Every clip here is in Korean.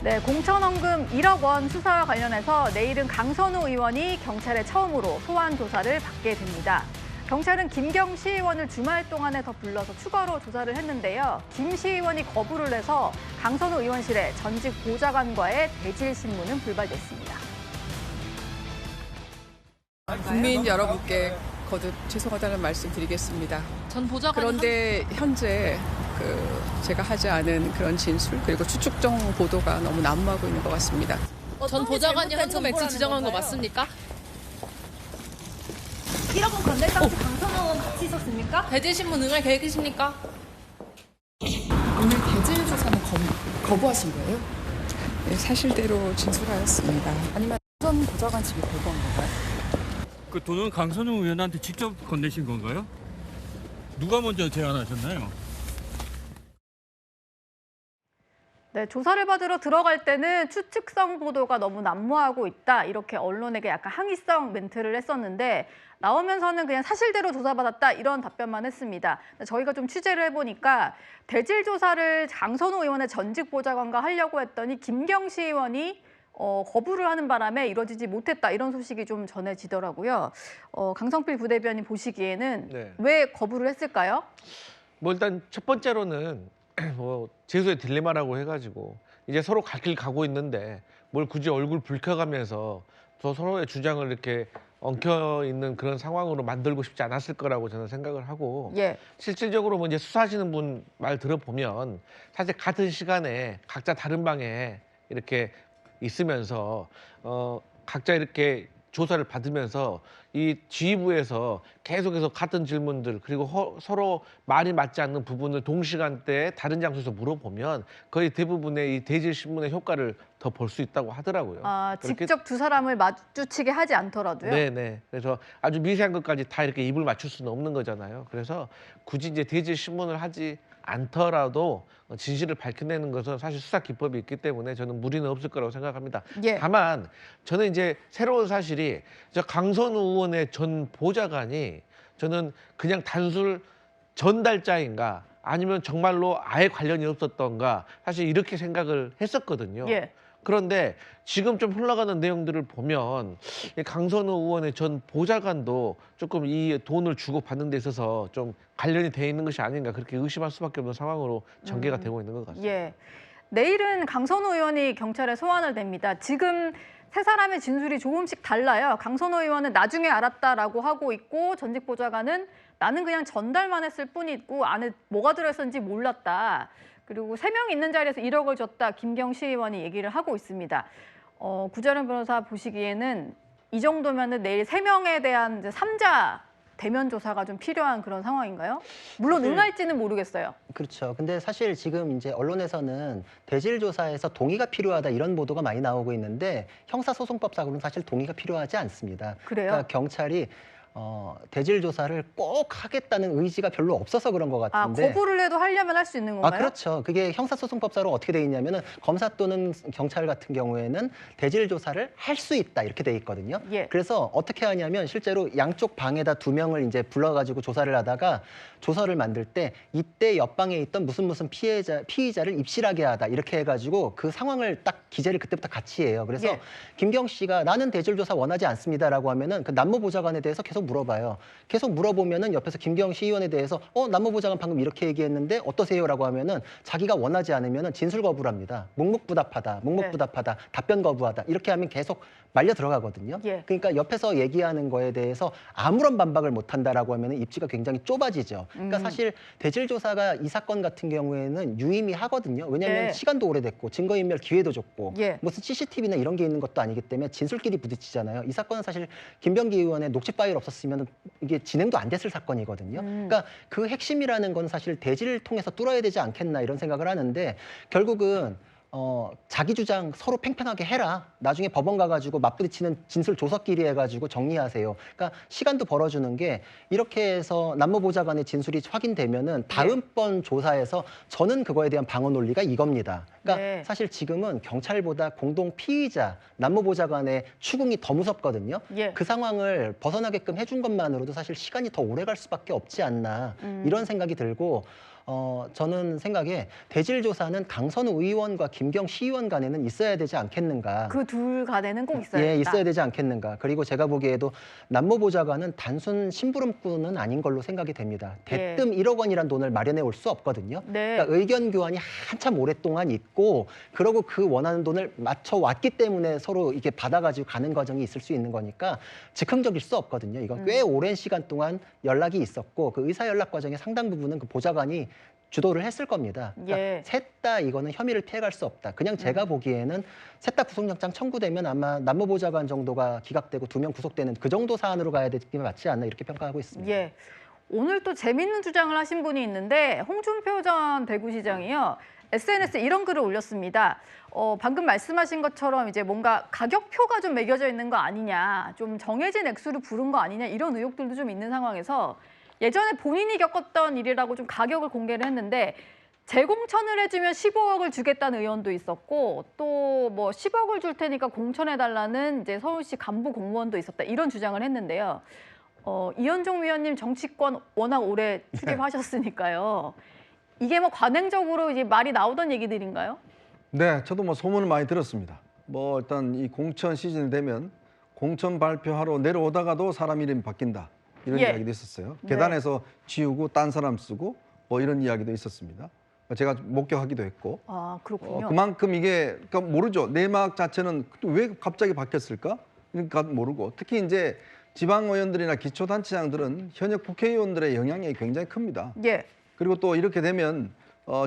네, 공천원금 1억 원 수사와 관련해서 내일은 강선우 의원이 경찰에 처음으로 소환 조사를 받게 됩니다. 경찰은 김경 시의원을 주말 동안에 더 불러서 추가로 조사를 했는데요. 김 시의원이 거부를 해서 강선우 의원실에 전직 보좌관과의 대질 신문은 불발됐습니다. 국민 여러분께 거듭 죄송하다는 말씀 드리겠습니다. 전 보좌관 그런데 현재 제가 하지 않은 그런 진술 그리고 추측정 보도가 너무 난무하고 있는 것 같습니다. 전 보좌관이 현금 액수 지정한 거 맞습니까? 1억 원 건넬 당시 강선우 의원 같이 있었습니까? 대질 신문 응할 계획이십니까? 오늘 대질 조사는 거부하신 거예요? 네, 사실대로 진술하였습니다. 아니면 전 보좌관 집이 거부한 건가요? 그 돈은 강선우 의원한테 직접 건네신 건가요? 누가 먼저 제안하셨나요? 네, 조사를 받으러 들어갈 때는 추측성 보도가 너무 난무하고 있다. 이렇게 언론에게 약간 항의성 멘트를 했었는데 나오면서는 그냥 사실대로 조사받았다. 이런 답변만 했습니다. 저희가 좀 취재를 해보니까 대질 조사를 강선우 의원의 전직 보좌관과 하려고 했더니 김경시 의원이 거부를 하는 바람에 이루어지지 못했다. 이런 소식이 좀 전해지더라고요. 강성필 부대변인 보시기에는 네. 왜 거부를 했을까요? 뭐 일단 첫 번째로는 뭐 제소의 딜레마라고 해가지고 이제 서로 갈 길 가고 있는데 뭘 굳이 얼굴 붉혀가면서 또 서로의 주장을 이렇게 엉켜 있는 그런 상황으로 만들고 싶지 않았을 거라고 저는 생각을 하고 예. 실질적으로 뭐 이제 수사하시는 분 말 들어보면 사실 같은 시간에 각자 다른 방에 이렇게 있으면서 각자 이렇게 조사를 받으면서 이 지휘부에서 계속해서 같은 질문들 그리고 서로 말이 맞지 않는 부분을 동시간대에 다른 장소에서 물어보면 거의 대부분의 이 대질 신문의 효과를 더 볼 수 있다고 하더라고요. 아, 그렇게- 직접 두 사람을 마주치게 하지 않더라도요? 네네. 그래서 아주 미세한 것까지 다 이렇게 입을 맞출 수는 없는 거잖아요. 그래서 굳이 이제 대질 신문을 하지 않더라도 진실을 밝혀내는 것은 사실 수사 기법이 있기 때문에 저는 무리는 없을 거라고 생각합니다. 예. 다만 저는 이제 새로운 사실이 저 강선우 의원의 전 보좌관이 저는 그냥 단술 전달자인가 아니면 정말로 아예 관련이 없었던가 사실 이렇게 생각을 했었거든요. 예. 그런데 지금 좀 흘러가는 내용들을 보면 이 강선우 의원의 전 보좌관도 조금 이 돈을 주고받는 데 있어서 좀 관련이 돼 있는 것이 아닌가 그렇게 의심할 수밖에 없는 상황으로 전개가 되고 있는 것 같습니다. 예. 내일은 강선우 의원이 경찰에 소환을 됩니다. 지금 세 사람의 진술이 조금씩 달라요. 강선우 의원은 나중에 알았다라고 하고 있고 전직 보좌관은 나는 그냥 전달만 했을 뿐이고 안에 뭐가 들어있었는지 몰랐다. 그리고 3명 있는 자리에서 1억을 줬다. 김경시 의원이 얘기를 하고 있습니다. 구자룡 변호사 보시기에는 이 정도면은 내일 3명에 대한 이제 3자 대면 조사가 좀 필요한 그런 상황인가요? 물론 응할지는 모르겠어요. 그렇죠. 근데 사실 지금 이제 언론에서는 대질 조사에서 동의가 필요하다 이런 보도가 많이 나오고 있는데 형사소송법상으로는 사실 동의가 필요하지 않습니다. 그래요? 그러니까 경찰이 대질 조사를 꼭 하겠다는 의지가 별로 없어서 그런 것 아, 같은데. 거부를 해도 하려면 할 수 있는 건가요? 그렇죠. 그게 형사소송법상으로 어떻게 돼 있냐면은 검사 또는 경찰 같은 경우에는 대질 조사를 할 수 있다 이렇게 돼 있거든요. 예. 그래서 어떻게 하냐면 실제로 양쪽 방에다 2명을 이제 불러가지고 조사를 하다가 조서를 만들 때 이때 옆방에 있던 무슨 피의자를 입실하게 하다 이렇게 해가지고 그 상황을 딱 기재를 그때부터 같이 해요. 그래서 예. 김경 씨가 나는 대질 조사 원하지 않습니다라고 하면은 그 남모보좌관에 대해서 계속 물어봐요. 계속 물어보면은 옆에서 김경 시의원에 대해서 남모보좌관 방금 이렇게 얘기했는데 어떠세요라고 하면은 자기가 원하지 않으면은 진술 거부를 합니다. 묵묵부답하다, 묵묵부답하다, 답변 거부하다 이렇게 하면 계속 말려 들어가거든요. 예. 그러니까 옆에서 얘기하는 거에 대해서 아무런 반박을 못 한다라고 하면은 입지가 굉장히 좁아지죠. 그러니까 사실 대질 조사가 이 사건 같은 경우에는 유의미하거든요. 왜냐하면 네. 시간도 오래됐고 증거인멸 기회도 줬고 예. 무슨 CCTV나 이런 게 있는 것도 아니기 때문에 진술끼리 부딪히잖아요. 이 사건은 사실 김병기 의원의 녹취 파일 없었으면 이게 진행도 안 됐을 사건이거든요. 그러니까 그 핵심이라는 건 사실 대질을 통해서 뚫어야 되지 않겠나 이런 생각을 하는데 결국은 자기 주장 서로 팽팽하게 해라. 나중에 법원 가가지고 맞부딪히는 진술 조서끼리 해가지고 정리하세요. 그러니까 시간도 벌어주는 게 이렇게 해서 남모보좌관의 진술이 확인되면은 다음번 조사에서 저는 그거에 대한 방어 논리가 이겁니다. 그러니까 네. 사실 지금은 경찰보다 공동 피의자 남모보좌관의 추궁이 더 무섭거든요. 예. 그 상황을 벗어나게끔 해준 것만으로도 사실 시간이 더 오래 갈 수밖에 없지 않나 이런 생각이 들고 저는 생각에 대질 조사는 강선우 의원과 김경 시의원 간에는 있어야 되지 않겠는가. 그 둘 간에는 꼭 있어야 예, 된다. 있어야 되지 않겠는가. 그리고 제가 보기에도 남모보좌관은 단순 심부름꾼은 아닌 걸로 생각이 됩니다. 대뜸 1억 원이란 돈을 마련해 올 수 없거든요. 네. 그러니까 의견 교환이 한참 오랫동안 있고, 그러고 그 원하는 돈을 맞춰 왔기 때문에 서로 이게 받아가지고 가는 과정이 있을 수 있는 거니까 즉흥적일 수 없거든요. 이건 꽤 오랜 시간 동안 연락이 있었고, 그 의사 연락 과정의 상당 부분은 그 보좌관이 주도를 했을 겁니다. 그러니까 예. 셋 다 이거는 혐의를 피해갈 수 없다. 그냥 제가 보기에는 셋 다 구속영장 청구되면 아마 남모보좌관 정도가 기각되고 2명 구속되는 그 정도 사안으로 가야 되는 게 맞지 않나 이렇게 평가하고 있습니다. 예. 오늘 또 재밌는 주장을 하신 분이 있는데 홍준표 전 대구시장이요. SNS에 이런 글을 올렸습니다. 방금 말씀하신 것처럼 이제 뭔가 가격표가 좀 매겨져 있는 거 아니냐, 좀 정해진 액수를 부른 거 아니냐 이런 의혹들도 좀 있는 상황에서 예전에 본인이 겪었던 일이라고 좀 가격을 공개를 했는데 재공천을 해주면 15억을 주겠다는 의원도 있었고 또 뭐 10억을 줄 테니까 공천해달라는 이제 서울시 간부 공무원도 있었다 이런 주장을 했는데요. 이현종 위원님 정치권 워낙 오래 출입하셨으니까요. 이게 뭐 관행적으로 이제 말이 나오던 얘기들인가요? 네, 저도 뭐 소문을 많이 들었습니다. 뭐 일단 이 공천 시즌이 되면 공천 발표하러 내려오다가도 사람 이름이 바뀐다 이런 예. 이야기도 있었어요. 네. 계단에서 지우고 딴 사람 쓰고 뭐 이런 이야기도 있었습니다. 제가 목격하기도 했고 아 그렇군요. 그만큼 이게 그러니까 모르죠. 내막 자체는 왜 갑자기 바뀌었을까? 그러니까 모르고 특히 이제 지방 의원들이나 기초단체장들은 현역 국회의원들의 영향력이 굉장히 큽니다. 예. 그리고 또 이렇게 되면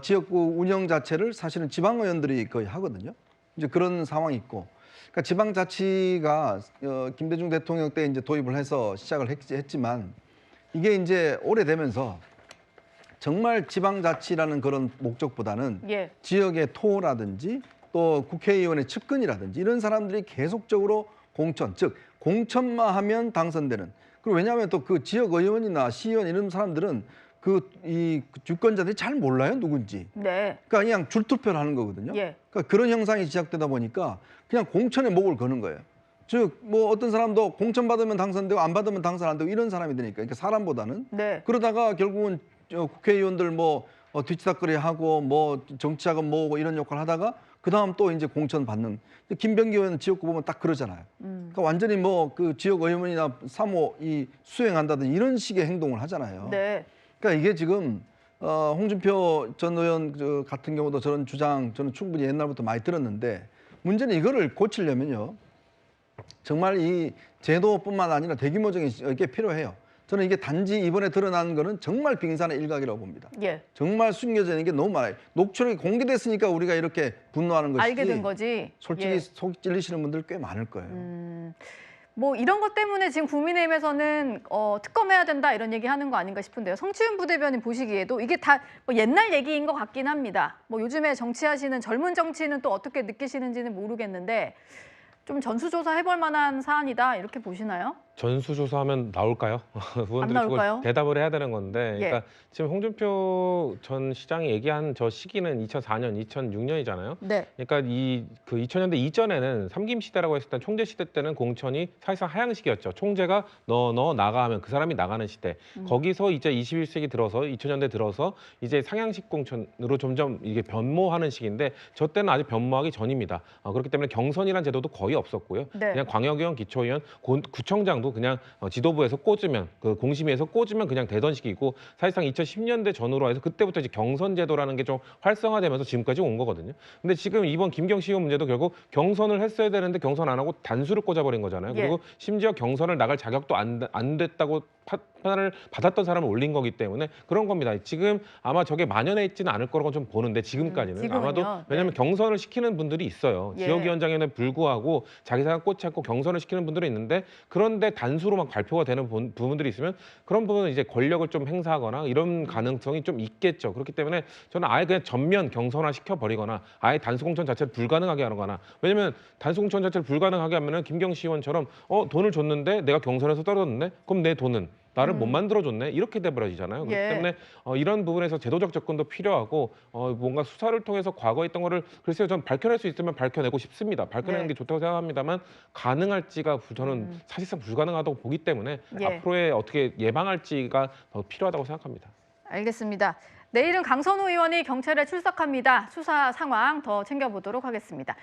지역구 운영 자체를 사실은 지방 의원들이 거의 하거든요. 이제 그런 상황이 있고, 그러니까 지방자치가 김대중 대통령 때 이제 도입을 해서 시작을 했지만 이게 이제 오래되면서 정말 지방자치라는 그런 목적보다는 예. 지역의 토라든지 또 국회의원의 측근이라든지 이런 사람들이 계속적으로 공천, 즉 공천만 하면 당선되는. 그리고 왜냐하면 또 그 지역 의원이나 시의원 이런 사람들은 이 주권자들이 잘 몰라요 누군지. 네. 그러니까 그냥 줄투표를 하는 거거든요. 예. 그러니까 그런 형상이 시작되다 보니까 그냥 공천에 목을 거는 거예요. 즉 뭐 어떤 사람도 공천 받으면 당선되고 안 받으면 당선 안 되고 이런 사람이 되니까. 그러니까 사람보다는. 네. 그러다가 결국은 국회의원들 뭐 뒤치다꺼리 하고 뭐 정치자금 모으고 이런 역할을 하다가 그 다음 또 이제 공천 받는. 김병기 의원 지역구 보면 딱 그러잖아요. 그러니까 완전히 뭐 그 지역 의원이나 사모 이 수행한다든지 이런 식의 행동을 하잖아요. 네. 그러니까 이게 지금 홍준표 전 의원 같은 경우도 저런 주장 저는 충분히 옛날부터 많이 들었는데 문제는 이거를 고치려면요. 정말 이 제도뿐만 아니라 대규모적인 게 필요해요. 저는 이게 단지 이번에 드러난 거는 정말 빙산의 일각이라고 봅니다. 예. 정말 숨겨져 있는 게 너무 많아요. 녹취록이 공개됐으니까 우리가 이렇게 분노하는 것이지. 알게 된 거지. 솔직히 예. 속 찔리시는 분들 꽤 많을 거예요. 뭐 이런 것 때문에 지금 국민의힘에서는 특검해야 된다 이런 얘기하는 거 아닌가 싶은데요. 성치훈 부대변인 보시기에도 이게 다 뭐 옛날 얘기인 것 같긴 합니다. 뭐 요즘에 정치하시는 젊은 정치인은 또 어떻게 느끼시는지는 모르겠는데 좀 전수조사 해볼 만한 사안이다 이렇게 보시나요? 전수조사하면 나올까요? 의원들이 나올까요? 그걸 대답을 해야 되는 건데, 예. 그러니까 지금 홍준표 전 시장이 얘기한 저 시기는 2004년, 2006년이잖아요. 네. 그러니까 그 2000년대 이전에는 삼김 시대라고 했을 때 총재 시대 때는 공천이 사실상 하향식이었죠. 총재가 너 나가 하면 그 사람이 나가는 시대. 거기서 이제 21세기 들어서 2000년대 들어서 이제 상향식 공천으로 점점 이게 변모하는 시기인데 저 때는 아직 변모하기 전입니다. 그렇기 때문에 경선이라는 제도도 거의 없었고요. 네. 그냥 광역의원, 기초의원, 구청장도 그냥 지도부에서 꽂으면 그 공심위에서 꽂으면 그냥 되던 시기고 사실상 2010년대 전후로 해서 그때부터 이제 경선 제도라는 게 좀 활성화되면서 지금까지 온 거거든요. 근데 지금 이번 김경 시의원 문제도 결국 경선을 했어야 되는데 경선 안 하고 단수를 꽂아버린 거잖아요. 예. 그리고 심지어 경선을 나갈 자격도 안 됐다고 판단을 받았던 사람을 올린 거기 때문에 그런 겁니다. 지금 아마 저게 만연해 있지는 않을 거라고 좀 보는데 지금까지는 지금은요? 아마도 왜냐하면 경선을 시키는 분들이 있어요. 예. 지역위원장에는 불구하고 자기 생각 꽂지 않고 경선을 시키는 분들이 있는데 그런데 단수로 막 발표가 되는 부분들이 있으면 그런 부분은 이제 권력을 좀 행사하거나 이런 가능성이 좀 있겠죠. 그렇기 때문에 저는 아예 그냥 전면 경선화 시켜버리거나 아예 단수 공천 자체를 불가능하게 하거나 왜냐면 단수 공천 자체를 불가능하게 하면은 김경시 의원처럼 돈을 줬는데 내가 경선에서 떨어졌는데 그럼 내 돈은 나를 못 만들어줬네 이렇게 돼버려지잖아요. 그렇기 예. 때문에 이런 부분에서 제도적 접근도 필요하고 뭔가 수사를 통해서 과거에 있던 거를 글쎄요 전 밝혀낼 수 있으면 밝혀내고 싶습니다. 밝혀내는 네. 게 좋다고 생각합니다만 가능할지가 저는 사실상 불가능하다고 보기 때문에 예. 앞으로의 어떻게 예방할지가 더 필요하다고 생각합니다. 알겠습니다. 내일은 강선우 의원이 경찰에 출석합니다. 수사 상황 더 챙겨보도록 하겠습니다.